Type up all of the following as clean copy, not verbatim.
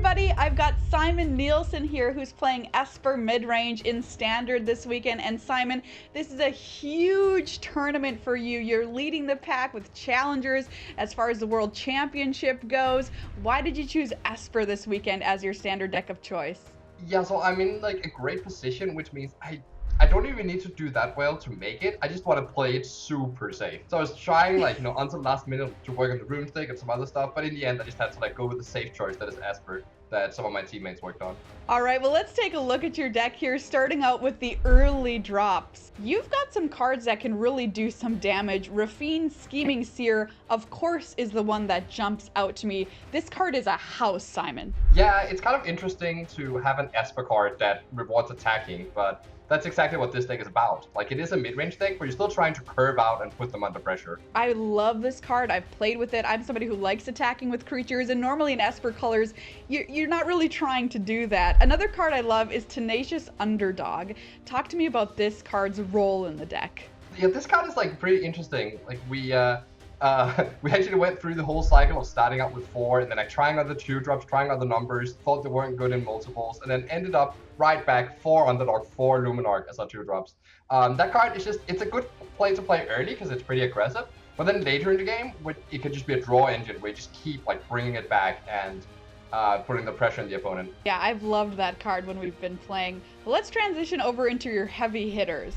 everybody, I've got Simon Nielsen here who's playing Esper Midrange in Standard this weekend. And Simon, this is a huge tournament for you. You're leading the pack with challengers as far as the World Championship goes. Why did you choose Esper this weekend as your Standard deck of choice? Yeah, so I'm in like a great position, which means I don't even need to do that well to make it. I just want to play it super safe. So I was trying until last minute to work on the runestick and some other stuff, but in the end I just had to go with the safe choice that is Esper that some of my teammates worked on. All right, well, let's take a look at your deck here, starting out with the early drops. You've got some cards that can really do some damage. Rafine Scheming Seer, of course, is the one that jumps out to me. This card is a house, Simon. Yeah, it's kind of interesting to have an Esper card that rewards attacking, but that's exactly what this deck is about. It is a mid-range deck, but you're still trying to curve out and put them under pressure. I love this card. I've played with it. I'm somebody who likes attacking with creatures, and normally in Esper colors, you're not really trying to do that. Another card I love is Tenacious Underdog. Talk to me about this card's role in the deck. Yeah, this card is pretty interesting. We actually went through the whole cycle of starting out with 4 and then trying other 2-drops, trying other numbers, thought they weren't good in multiples, and then ended up right back 4 Underdog, 4 Luminarch as our 2-drops. That card is it's a good play to play early because it's pretty aggressive, but then later in the game, it could just be a draw engine where you just keep bringing it back and putting the pressure on the opponent. Yeah, I've loved that card when we've been playing. Well, let's transition over into your heavy hitters.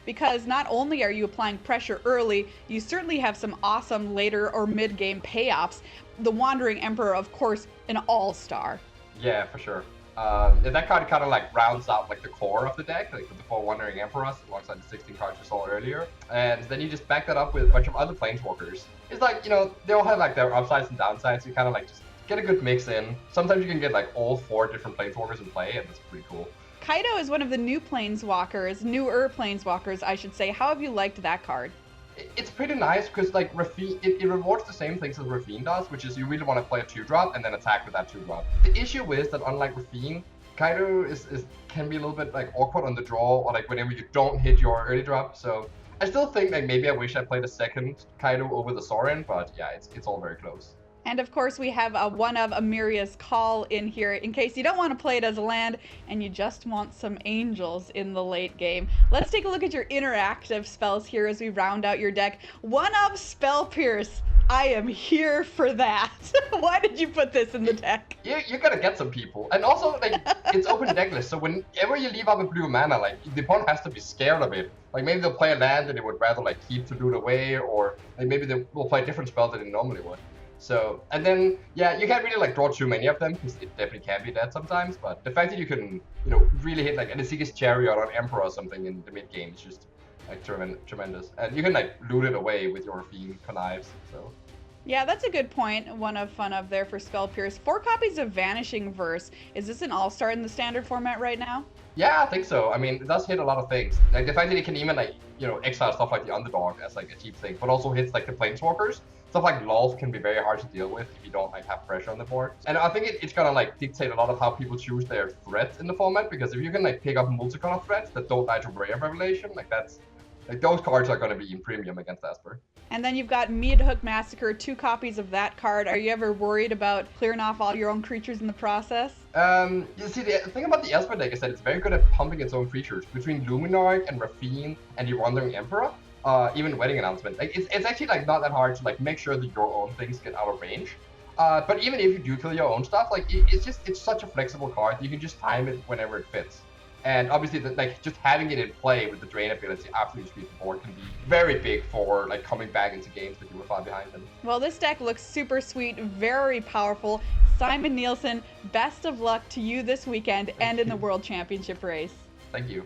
Because not only are you applying pressure early, you certainly have some awesome later or mid-game payoffs. The Wandering Emperor, of course, an all-star. Yeah, for sure. That card kind of rounds out the core of the deck, with the 4 Wandering Emperors alongside the 16 cards you saw earlier. And then you just back that up with a bunch of other Planeswalkers. It's they all have their upsides and downsides. You kind of just get a good mix in. Sometimes you can get all 4 different Planeswalkers in play, and that's pretty cool. Kaido is one of the newer planeswalkers, I should say. How have you liked that card? It's pretty nice because Rafine, it rewards the same things as Rafine does, which is you really want to play a 2-drop and then attack with that 2-drop. The issue is that unlike Rafine, Kaido can be a little bit awkward on the draw, or whenever you don't hit your early drop. So I still think maybe I wish I played a second Kaido over the Sorin, but yeah, it's all very close. And of course, we have one of Amiria's Call in here in case you don't want to play it as a land and you just want some angels in the late game. Let's take a look at your interactive spells here as we round out your deck. One of Spell Pierce. I am here for that. Why did you put this in the deck? You're gonna get some people. And also, it's open deck list, so whenever you leave out a blue mana, the opponent has to be scared of it. Maybe they'll play a land that they would rather keep to loot away, or maybe they will play a different spell than they normally would. So, and then, yeah, you can't really draw too many of them, because it definitely can be that sometimes, but the fact that you can, really hit an Azika's Chariot or an Emperor or something in the mid game is just, tremendous. And you can, loot it away with your Rafine Connives, so. Yeah, that's a good point. One of fun of there for Spell Pierce. 4 copies of Vanishing Verse. Is this an all-star in the Standard format right now? Yeah, I think so. I mean, it does hit a lot of things. The fact that it can even, exile stuff like the Underdog as, a cheap thing, but also hits, the Planeswalkers. Stuff like Lolth can be very hard to deal with if you don't have pressure on the board. And I think it's gonna dictate a lot of how people choose their threats in the format, because if you can pick up multicolor threats that don't die to Ray of Revelation, those cards are gonna be in premium against Esper. And then you've got Meathook Massacre, 2 copies of that card. Are you ever worried about clearing off all your own creatures in the process? You see, the thing about the Esper deck is that it's very good at pumping its own creatures. Between Luminarch and Rafine and the Wandering Emperor, even Wedding Announcement, it's actually not that hard to make sure that your own things get out of range. But even if you do kill your own stuff, it's such a flexible card. You can just time it whenever it fits. And obviously, just having it in play with the drain ability after you sweep the board can be very big for coming back into games that you were far behind in. Well, this deck looks super sweet, very powerful. Simon Nielsen, best of luck to you this weekend and in the World Championship race. Thank you.